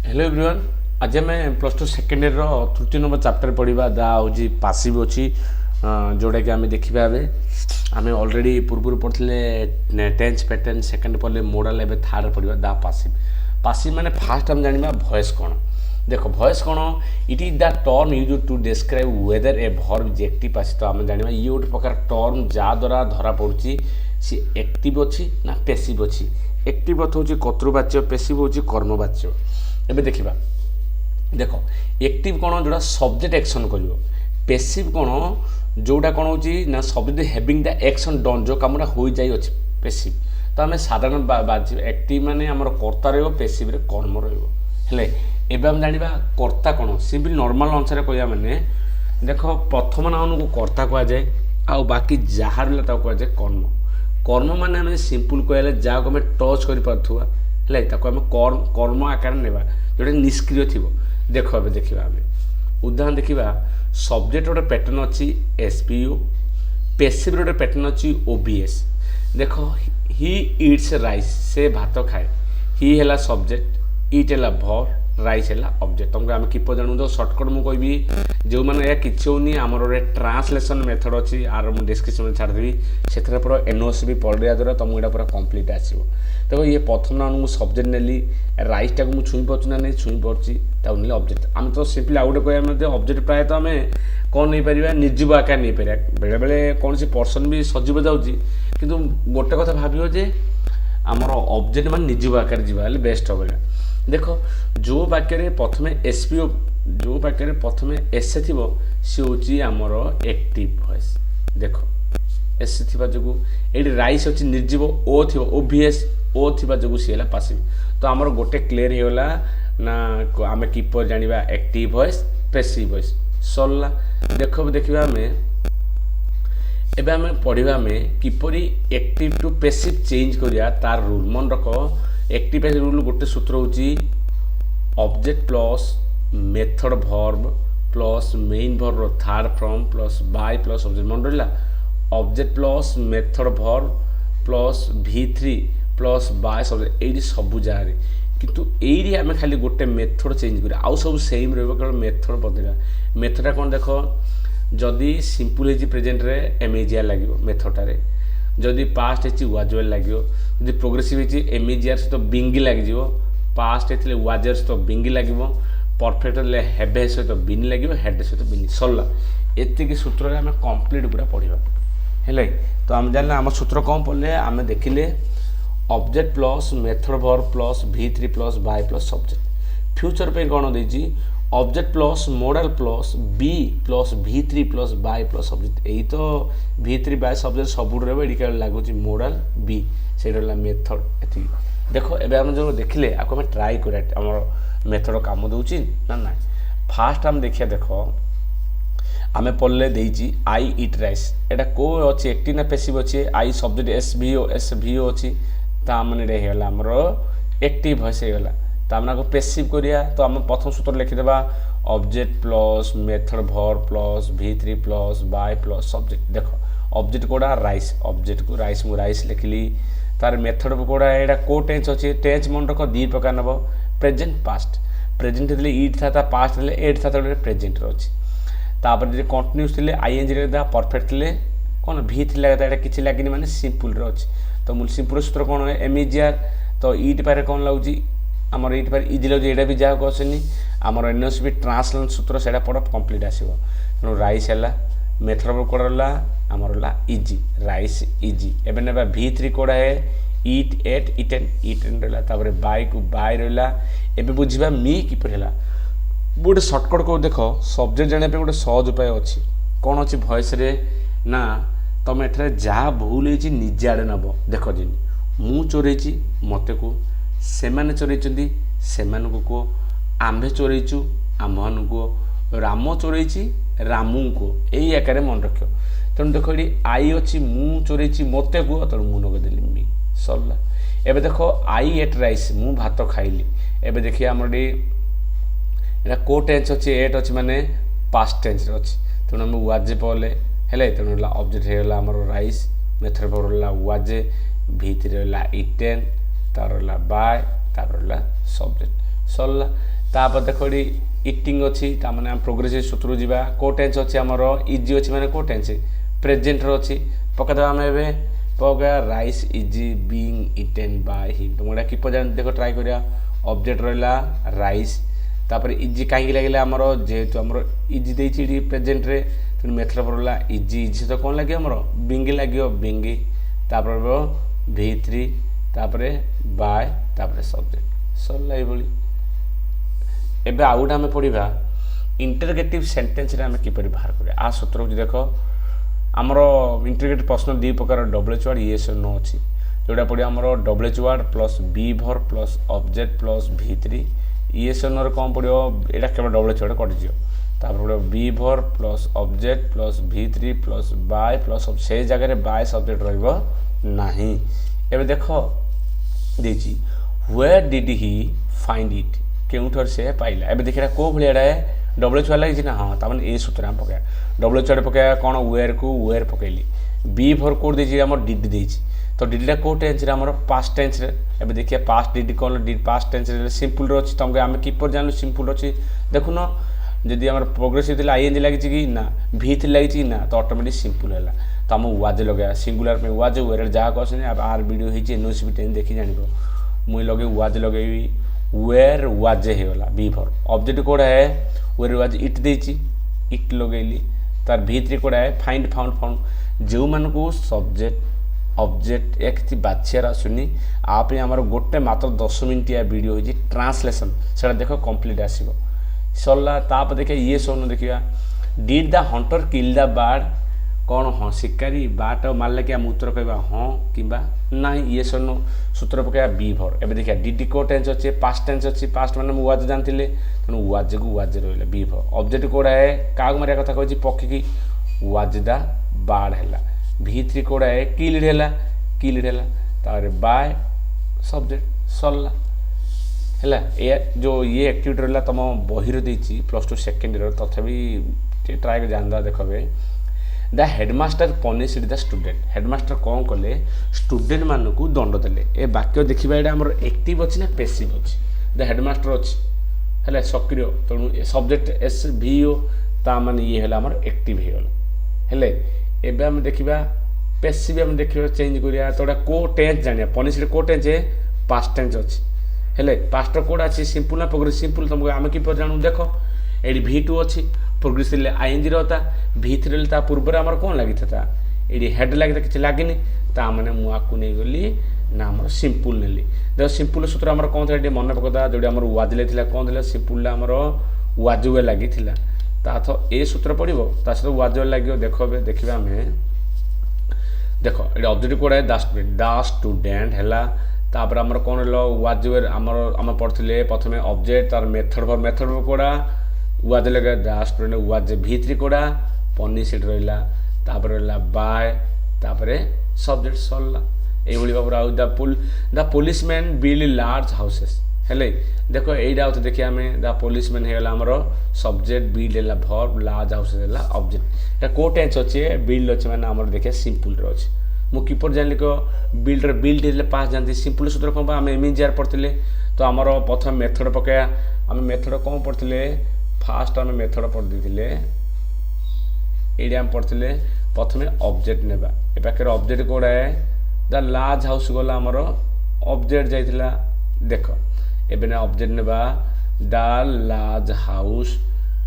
Hello everyone. आज आम plus two second year तृतीय नंबर चैप्टर पढ़ा जहाँ हूँ पासिव अच्छी जोटा कि आम देखा आम अलरेडी पूर्व पढ़ते टेन्स पैटर्न सेकेंड पढ़ले मोडाल एवं थार्ड पढ़ा दा पासिव। पासिव माने फास्ट आम जाना भॉइस कौन। देख भॉइस कौन it is the term use to describe whether a verb active आसी। तो आम जाना ये गोटे प्रकार टर्म जहाँद्वारा धरा पड़ी सी एक्टिव अच्छी ना पेसिव अच्छी। एक्टिव अर्थ हूँ कर्तृवाच्य, पेसिव हूँ कर्मवाच्य। एबे देखिबा देख एक्टिव कौन जोड़ा सब्जेक्ट एक्शन कर, पेसिव कौन जोड़ा कौन हो ना subject having the action done जो कमटा हो जाई अच्छे पेसिव। तो आम साधारण बाजी एक्टिव माने आमर कर्ता रहिबो, पेसिव रे कर्म रहिबो। हेले एबे हम जानिबा कर्ता कौन सिंपल नॉर्मल अनुसार कहया माने देख प्रथम नाउन को कर्ता कह जाए आ बाकी जहाँ रहा ताको कह जाए कर्म। कर्म माने आम सिंपल कहले जहाँ को आम टच कर पार्थुआ है आम कर्म आकार नेबा जोटा निष्क्रिय थी। देख ए देखा आम उदाहरण देखा सब्जेक्ट गोटे पैटर्न अच्छी एसपीओ, पेसिव गोटे पैटर्न अच्छी ओबीएस। देख ही इट्स राइस से भात खाए, ही है सब्जेक्ट, इट है भर, राइस है ऑब्जेक्ट। तुमको आम किपर जानू तो सर्टकट मुझे जो मैंने किसी होनी आमर गोटे ट्रांसलेसन मेथड अच्छी आर मुझे डिस्क्रिप्शन में छाड़देवी से पूरा एनओसी भी पढ़ा द्वारा तुमको यहाँ पूरा कम्प्लीट आसो। देखो ये प्रथम नाउन मुझे सब्जेक्ट नेली, राइस टाक मुझे छुई पार्छ ना नहीं छुई पार्ची नेली ऑब्जेक्ट। आम तो सिंपली आउ गोटे कह ऑब्जेक्ट प्रायत आम कौन नहीं पार निर्जीव आकार नहीं पार। बेले बेले कौन सी पर्सन भी सजीव जाऊँगी किंतु गोटे कथा भाव जे आमर ऑब्जेक्ट मान निर्जीव आकार जावा बेस्ट हम। देख जो वाक्य प्रथम एसपीओ जो वाक्य प्रथम एस थी सी हूँ आमर एक्टिव वॉइस। देख एस थी जो ये राइस अच्छी निर्जीव ओ थी ओबीएस ओ थी जो सी है पासिव। तो आमर गोटे क्लीयर होगा ना आम किपर जाना एक्टिव वॉइस पेसिव वॉइस सरला। देख देखा आम एबे आम पढ़ा में किपरि एक्टिव टू पेसिव चेंज करिया तार रूल मन रख। एक्टिव पेसिव रूल गोटे सूत्र होची object plus method verb plus main verb third form plus by plus object मन रहा। Object plus method verb plus V3 plus by subject ये सब जगह किंतु ये आम खाली गोटे मेथड चेंज करिया आउ सब सेम रहिबो केवल मेथड बदला। मेथड कौन देख जदि सिंपल है प्रेजेंट रे एमएजीआर लगे मेथडटारे, जदि पास्ट है वाजवेल लगे, जदि प्रोग्रेसिव है एमएजीआर सहित बिंगी लगे, पास्ट है वाजर सहित बिंगी लगे, परफेक्ट हेबे सहित बिनी लगे, हेड सहित बिनी सरला। एतिक सूत्र आम कंप्लीट पूरा पढ़ा है। तो आम जानले आम सूत्र कौन पढ़ले आम देखिले object plus method verb plus V3 plus by plus subject. Future पे कौन देजी object plus modal plus be plus V3 plus by plus subject. यही तो V3 बाय सब्जेक्ट सब ये लगुच मॉडल बी से मेथड एति। देख एबे हम जो देखिले आपको आम ट्राई करा आम मेथड काम दूची ना ना। फास्ट आम देखिए देख आम पढ़ले देजी आई इट राइस एटा को अच्छी एक्टिव ना पेसिव अच्छे आई सब्जेक्ट एस भीओ अच्छी ताने आमर एक्टिव वॉइस होगा। तो आम पेसिव करिया तो आम प्रथम सूत्र लिखिदेबा object plus method verb plus V3 plus by plus subject. देख ऑब्जेक्ट कोड़ा राइस, ऑब्जेक्ट को राइस मु राइस लिखिली तार मेथड कोड़ा एटा को टेंस अच्छे टेंस मन रख दी प्रकार नब प्रेजेंट पास्ट। प्रेजेंट थे इट था पास्ट थे एट था प्रेजेंट अच्छी। तापर जो कंटिन्यूस थे आईएनजी परफेक्ट थे कौन V3 लगे किसी लगे माने सिंपल अच्छी। तो मुझे सिंपल सूत्र कौन है एमएजीआर। तो इट पारे कौन लगुच आमर ये पारे इजी लगे यहाँ भी जहाँ क्वेश्चन आमर एनओसी भी ट्रांसलेशन सूत्र से पढ़ कंप्लीट आसो। तेणु राइस है मेथड वर्ब कोड़ा रहा आमर इजी राइस इजी। एबे नेबा V3 कोड़ा है इट एट इटेन इटेन रहा बाय को बाय रहा। एबे बुझा मी किपर है गोटे सर्टकट को देख सब्जेक्ट जाना गोटे सहज उपाय अच्छी कौन अच्छी भॉइस रे ना तुम एठारे जहाँ भूल होती निजे आड़े नब। देख जी मु चोरई मत को सेमाने चोरई से कह आम्भे चोरईचु आम्भ को राम चोरई रामू को यही आकार मन रख। तेणु देख ये आई अच्छी मु चोरई मत को तेणु मु नगदेली मी सरला। एबे देख आई एट राइस मु भात खाइली। एबे देखिए आमर ये को टेंस अच्छी एट अच्छी माने पास्ट टेंस अच्छी। तेणु आम वाजे पले है तेणु ऑब्जेक्ट होगा आमर राइस मेथड वर्ब वाजे V3 रहा इटेन तार बाय तार सब्जेक्ट सरला तापर देख ये इटिंग अच्छी ताने आम प्रोग्रेसिव सूत्र जावा को टेन्स अच्छे आमर इजी अच्छी मैंने को टेन्स प्रेजेंट अच्छी पकईदे आम ए पका rice easy being eaten by him तुम कि देख ट्राए करिया ऑब्जेक्ट रहा राइस तापर इजी कहीं लगे आमर जेहेतु आमर इजी देती प्रेजेंट रे तेणु मेथड पड़ला इजी इजी तो कौन लगे आमर बिंगी लगे बिंगी तापर V3 तापर बाय तापर सब्जेक्ट सरला ये एबे आउ गोटे आम पढ़ा इंटरगेटिव सेंटेंस आम किपर बाहर करिया आ सूत्र को देख आमर इंटरगेटिव प्रश्न दी प्रकार डब्ल्यूएच वर्ड येस और नो अच्छी जोटा पड़े आमर WH word plus B verb plus object plus V3 yes और नो कौन पड़ो यहाँ केवल डब्ल्यूएच वर्ड कटिज तापर पड़ो be verb plus object plus V3 plus by plus से जगह बाय सब्जेक्ट रहा एबे देख देची where did he find it केउठर से पाइला एबे देखिरा को भलिया है डब्ल्यूएच वाला लगी ना हाँ तामान ए सूत्र हम पकाया डब्ल्यूएच वाला पकाया कौन वेयर को वेयर पकैली बी भर कोड देछि हमर डिड देछि तो डिडा को टेंस रे हमर पास्ट टेंस रे एबे देखिया पास्ट डिड कोन डिड पास्ट टेंस रे सिंपल रो अछि तमके हम किपर जानलु सिंपल अछि देखुनो जदि हमर प्रोग्रेसिव दिला आईएनजी लागि छि कि ना V3 लागि छि ना तो ऑटोमेटिक सिंपल हैला तो हम वाज लगे सिंगुलर में वाज वेयर जहा कहछने अब आर वीडियो हिची एनओसी भी देखि जानिबो मुई लगे वाज लगे वेयर वाज हेला बी फॉर ऑब्जेक्ट कोड है वेयर वाज इट देछि इट लगेली तार V3 कोड है फाइंड फाउंड फाउंड जो मान को सब्जेक्ट ऑब्जेक्ट एक थी बाछियार आसुनी आप आमर गोटे मात्र 10 मिनिट या वीडियो होची ट्रांसलेशन सेटा देखो कंप्लीट आसीबो सरला ताप देखिए ये सोन देखिया did the Hunter kill the bird कौन हाँ शिकारी बाट मारले कि आम उत्तर कहवा हाँ कि ना ये सोन सूत्र पकड़ा बी भर एबे देखिया डिड को टेंस अच्छे पास्ट टेंस अच्छी पास्ट मैंने वाज जानते तेणु वाज को वाज रहा बी भर ऑब्जेक्ट कोड़ा है क्या मारिया कथा कहती पक्षी वाज द बार्ड है V3 कोड़ा है किल्ड है बाय सब्जेक्ट सरला है जो ये एक्टिविटी रहा तुम बहिर देती +2 सेकेंड तथापि ट्राए कर जान देखबे the headmaster punished the student headmaster कौन कले स्टूडेंट मान को दंड देले ए वाक्य देखा ये आम एक्टिव अच्छी ना पेसिव अच्छी द हेडमास्टर अच्छी है सक्रिय तेणु सब्जेक्ट SVO ता मान ये आम एक्टिव होगला एबे हम देखा पेसिव आम देखा चेंज करिया तो को टेंस जानिया पनिश्ड को टेंस है पास्ट टेंस अच्छी हेले पास्ट कोड अच्छी सिंपल ना प्रोग्रेस सिंपल तुमको आम कि जानू देख ये V2 अच्छी प्रोग्रेस आईएनजी रहता V3 ता पूर्व आमर कौन लगी था ये हेड लगी किसी लगे ता मैंने मुझे नहीं गली ना आम सिंपल नेली देख सिंपल सूत्र आमर कौन था मन पकड़ा जो आम वाजले कौन था सिंपल आमर वाजुए लगी ता तो ए सूत्र पड़ो ता सहित वाजुए लगे देखा आम देख ये ऑब्जेक्ट कोड है द स्टूडेंट है तापर आमर कौन वाजुएर आम पढ़ते प्रथम ऑब्जेक्ट तार मेथड कोड़ा वाज लगे the student was V3 Koda punished रहा तापर रहा बाय तापर सब्जेक्ट सरला ये भाव आउ the policeman build large houses हेले देखो यहीटा आउ देखिए आम द पुलिसमैन होगा आमर सब्जेक्ट बिल्ड है भर्ब लार्ज हाउसेस है ऑब्जेक्ट ये को टेंस अच्छे बिल्ड अच्छे मैंने आम देखिए सिंपल अच्छे मुझे किपर जानी को बिल्ड पास जानती सिंपल सूत्र कौन आम MNGR पढ़ते तो आमर प्रथम मेथड पकाया आम मेथड कौन पढ़ते फास्ट आम मेथड पढ़ी ये आम पढ़ते प्रथम ऑब्जेक्ट नेबा ए पाखे ऑब्जेक्ट कोड़ा है द लार्ज हाउस गला आमर ऑब्जेक्ट जाइथिला देख एबे ना ऑब्जेक्ट नेबा द लार्ज हाउस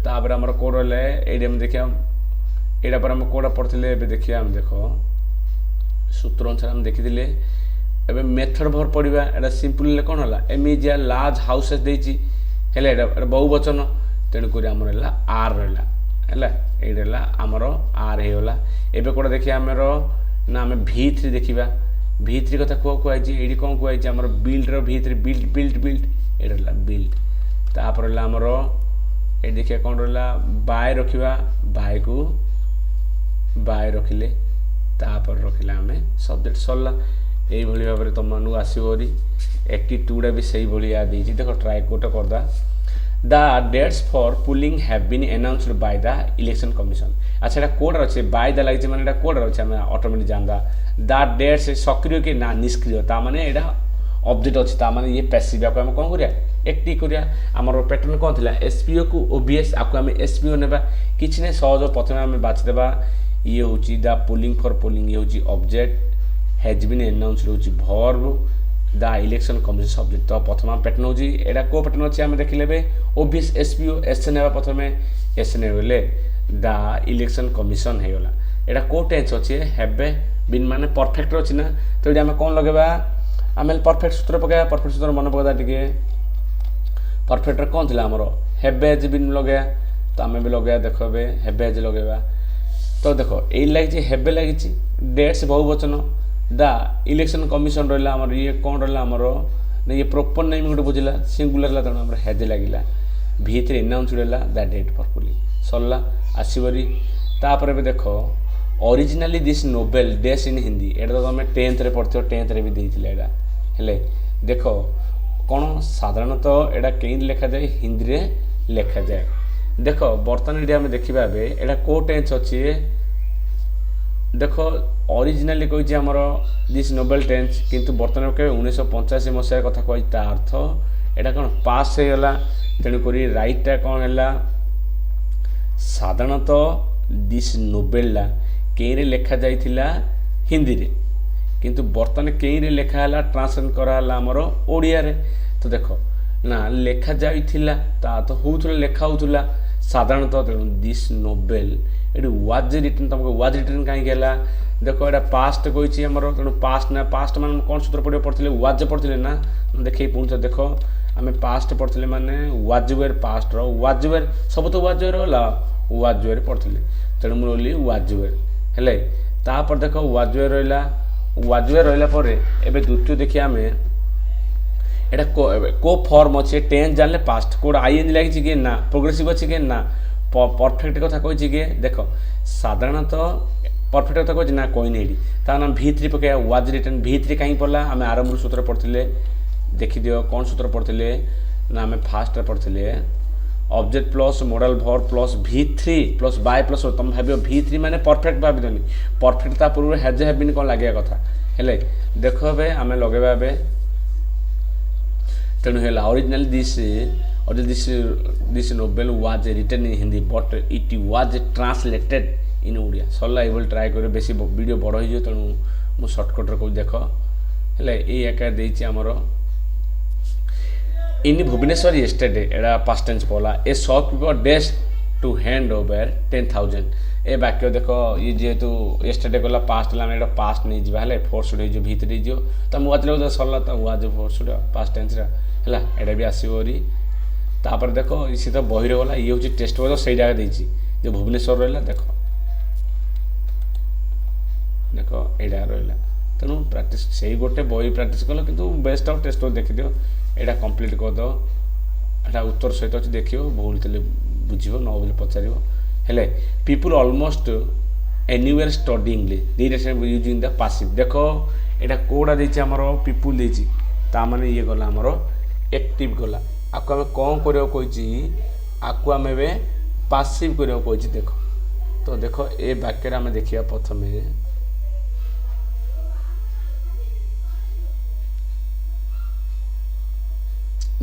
तापर आमर कोड रहा है ये देखिए यहाँ पर आम कोड़ा पढ़ते देखिए आम देख सूत्र अनुसार हम देखी एबे मेथड भर पढ़ा एटा सिंपल कौन है MNGR लार्ज हाउसेस देती है बहुवचन तेणुक आमर है आर रहा है आमर आर होगला एबे कोड़ा देखिए आमर ना आम V3 देखा V3 कथा कहुई ये कौन कहुई आमर बिल्ड V3 बिल्ड ये बिल्ड तापर आमर ये देखिए कौन रहा बाय रखा बाय को बाय रखिले तापर रखिले आम सब्जेक्ट सरला यही भाव में तुम मानू आसोरी 82टा भी से भाया देती देख ट्राए गोटे करदा the dates for polling have been announced by the election commission अच्छा यहाँ कोड अच्छे बाय द लगी मैंने कोड अच्छे आम ऑटोमेटिक जानदा द डेट्स सक्रिय कि ना निष्क्रिय ताने यहाँ ऑब्जेक्ट अच्छे ताने ये पैसिव आम कौन करिया एकटी करिया हमर पैटर्न कोन थिला एसपीओ को ओबीएस आको हम एसपीओ नेबा किछ ने सहज प्रथमे हम बाछि देबा ये होची द पुलिंग फॉर पोलिंग ये होची ऑब्जेक्ट हैज बीन अनाउंस्ड होची verb the election commission subject तो प्रथम पैटर्न होची एडा को पैटर्न अछि हम देखिलेबे ओबीएस एसपीओ एस नेबा प्रथमे एस नेबले द इलेक्शन कमिशन हे गला एडा को टेंस अछि हैव बीन माने परफेक्ट अछि ना तो एडा हम कोन लगेबा आमे परफेक्ट सूत्र पकाया परफेक्ट सूत्र मन पकादा टिके परफेक्ट रे कोन थिला हमरो हैव हैज बीन लगेया तो आमे भी लगेया देखबे हैव हैज लगेबा तो देखो ए लागि जे हैव लागि छि डेट्स बहुवचन द इलेक्शन कमिशन रहला हमर ये कोन रहला हमरो ने ये प्रॉपर नेम गुड बुझिला सिंगुलर ला तण हमर हैज लागिला भीतर अनाउंस रहला द डेट फॉर पोलिंग सरला आसीबरी तापर भी देखो ओरिजिनली दिस नोवेल डेस इन हिंदी एटा तो हमें 10th रे पढ़थियो 10th रे भी देइथिले एटा हेले देखो कोन साधारणतः एटा केइन लिखा जाय हिंदी रे लिखा जाय देखो बर्तन एटा हम देखिबा बे एटा को टेंस अछि देखो ओरिजिनली कहि जे हमर दिस नोवेल टेंस किंतु बर्तन के 1985 मसिया कथा कहि ता अर्थ एटा कोन पास हे गला तेनु करी राइट टा कोन हला साधारणतः दिस नोवेल केरे लेखा जाइथिला हिंदी रे किंतु बर्तन केरे लेखा हला ट्रांसलेट करा हला हमरो ओडिया रे तो देखो ना लेखा जाइथिला ता तो होउथला लेखा होउथला साधारणतः तेनु दिस नोवेल एडी वाज रिटन तुमको वाज रिटन काई गेला देखो एटा पास्ट कहिछि हमरो तेनु पास्ट ना पास्ट मान कोन सूत्र पढे पढथिले वाज पढथिले ना देखै पुंछ देखो हमें पास्ट पढथिले माने वाज वेयर पास्ट रो वाज वेयर सब तो वाज वेयर होला वाज वेयर पढथिले तेनु मोली वाज वेयर हेले तापर देखो वाज वेयर रहला परे एबे द्वितीय देखि हमें एटा को फॉर्म अछि टेंस जानले पास्ट कोड आईएन लागि छि के ना प्रोग्रेसिव अछि के ना परफेक्ट कथा कहि छि के देखो साधारणतः परफेक्ट कथा कहि ना कोइ नेडी ता नाम v3 पके वाज रिटन v3 काई पड़ला हमें आरंभ सूत्र पढ़थिले देखि दियो कोन सूत्र पढ़थिले ना हमें फास्ट रे पढ़थिले object plus modal verb plus v3 plus by plus तुम भाबियो v3 माने परफेक्ट भाबिदनी परफेक्ट ता पूर्व हैज हैव बीन कोन लागिया कथा हेले देखो बे हमें लगेबा बे तेनु हेला original this novel was written in Hindi but it was translated in Odia सल्ला एबल ट्राई करे बेसी वीडियो बड़ हो तेनु मु शॉर्टकट रे को देखो हेले ए एका देछि हमरो इन भुवनेश्वर yesterday एडा पास्ट टेंस बोला ए शॉपकीपर डेस टू हैंड ओवर 10,000 ए वाक्य देखो ये जेतु yesterday गला पास्ट ला एडा पास्ट नै जिबा हले फोर्स डे जो भीतर जो त मु आतले तो सरला त वाज फोर्स डे पास्ट टेंस रा हला एडा भी आसीबोरी तापर देखो इसी तो बहिर गला ये होची टेस्ट बो सही जगह देछि जो भुवनेश्वर रहला देखो देखो एडा रहला तनु प्रैक्टिस सही गोटे बही प्रैक्टिस कलो किंतु बेस्ट ऑफ टेस्ट देखि दियो एटा कंप्लीट कर दो एटा उत्तर सहित अछि देखियो भूल तले बुझिबो न बोले पचारिबो हेले people almost anywhere study English दीटा से यूजिंग द पासिव देखो एटा कोडा देछि हमरो पीपल देछि ता माने ये गला हमरो एक्टिव गला आको हम कोन करियो कहिछि आको हम बे पासिव करियो कहिछि देखो तो देखो ए वाक्य रे हम देखिया प्रथमे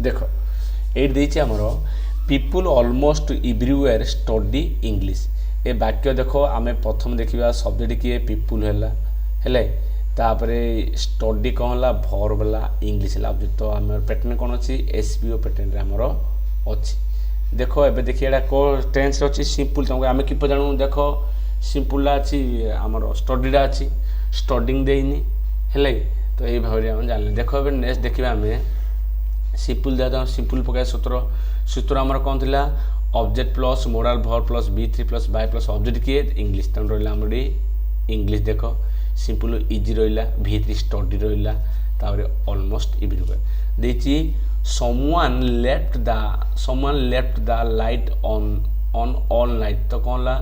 देखो ए देछि हमरो people almost everywhere study English ए वाक्य देखो आमे प्रथम देखिबा सब्जेक्ट किए पीपल हैला हेले तापरे स्टडी कोन होला वर्ब वाला इंग्लिश ला ऑब्जेक्ट तो हमर पैटर्न कोन अछि एसपीओ पैटर्न रे हमरो अछि देखो एबे देखिएडा को टेंस अछि सिंपल तुमको आमे कि जानू देखो सिंपल ला अछि हमरो स्टडीडा अछि स्टडिंग देइनी हेले तो ए भाबरे हम जानले देखो एबे नेक्स्ट देखिबा हमें सिंपल दादा सिंपल पकाय सूत्र हमर कोन थिला object plus modal verb plus v3 plus by plus object किए इंग्लिश तन रहला हमडी इंग्लिश देखो सिंपल इजी रहला v3 स्टडी रहला तारे ऑलमोस्ट एवरीवेयर देछि someone left the light on all night तो कोन ला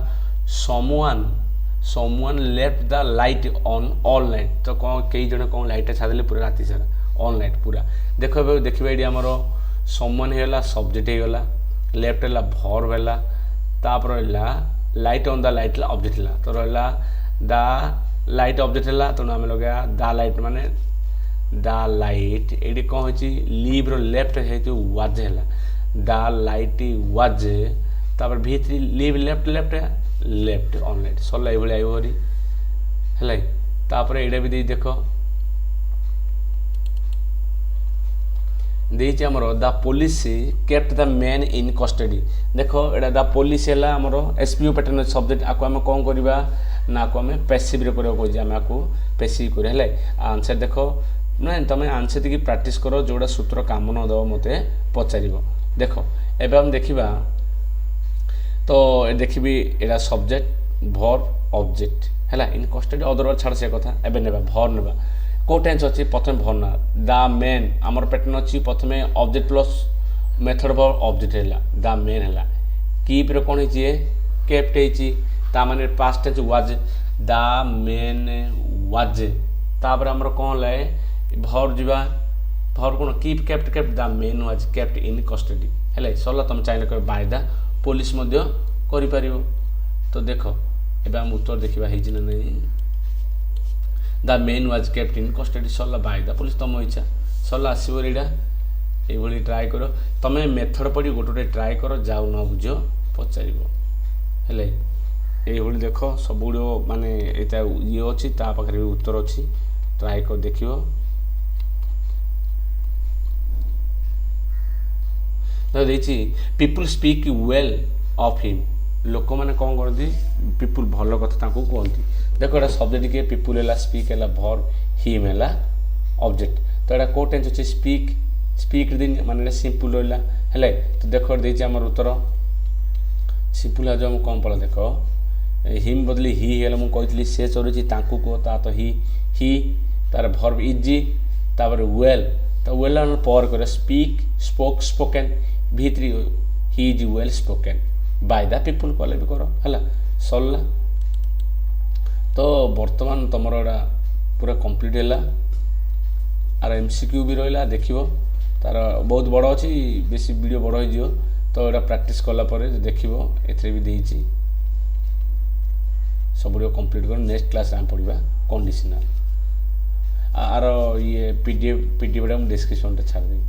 someone left the light on all night तो कोन कई जने कोन लाइट छादले पूरा राती सारा ऑन लाइट पूरा देखो देखिबा एडी हमरो समवन हेला सब्जेक्ट हेला लेफ्ट हेला वर्ब हेला तापर हेला लाइट ऑन द लाइट ला ऑब्जेक्ट हेला तो रहला द लाइट ऑब्जेक्ट हेला तो नाम लगा द लाइट माने द लाइट ये कौन हो लिव्र लेफ्ट है वाज है द लाइट वाज तापर V3 live left left left on light सरला ये आइबरी है तापर ये भी दे देख देछि हमर the police kept the man in custody देखो एटा द पुलिस है हमर एसपीओ पैटर्न सब्जेक्ट आको हम कौन करवा ना आको हम पैसिव रे करबो कोइ हम आको पैसिव करे हले आंसर देखो ना तमे आंसर देखि प्रैक्टिस करो जोड़ा सूत्र काम न दो मते पचारिबो देखो एबे हम देखिबा तो देखिबी एटा सब्जेक्ट वर्ब ऑब्जेक्ट हला इन कस्टडी अदरवाइज छाड़ से कथा एबे नेबा भर नेबा को टेंस अच्छी प्रथम भरना द मेन आमर पैटर्न अच्छी प्रथम object plus method verb object है द मेन है कीप रे कौन है केप्ट है माने past tense was the man was तापर आमर कौन है भर जीवा भर कौन keep kept kept the man was kept in custody है सरला तुम चाहिए कर बाय द पुलिस मध्य करि परिबो तो देखो एबे हम उत्तर देखिबा हेजि ना नहीं the man was kept in custody सरला बाय द पुलिस तुम इच्छा सरला आसो एटा ये ट्राए कर तमें मेथड पढ़ी गोटे ट्राए कर जाऊ न बुझ पचार हेले ये देख सब गुड़ माने ये अच्छी पाखे भी उत्तर अच्छी ट्राए कर देख people speak well of him लोक मैंने कौन करती पीपुल भल कथा कहती देखो ये सब्जेक्ट के पीपुल है स्पीक है भर हिम है ऑब्जेक्ट तो यहाँ कौ टेंस अच्छे स्पीक स्पीक दिन माने सिंपल रहा है तो देखो देती आम उत्तर सिंपल है जो हम कौन पड़ा देख हिम बदली ही है मुझे से चलुची कह ता तो ही तार भर्ब इजी तापर वेल तो वेल पर कर speak spoke spoken V3 he is well spoken by the people कले भी कर है सरला तो बर्तमान तुम पूरा कंप्लीट है आर MCQ भी रहा देख तार बहुत बड़ अच्छी बेसी वीडियो बड़ हो तो यहाँ प्रैक्टिस कलापर देख ए भी देती सब कंप्लीट कर नेक्स्ट क्लास आम पढ़ा कंडीशनल आर ये PDF मुझे डिस्क्रिप्शन छाड़ देवी।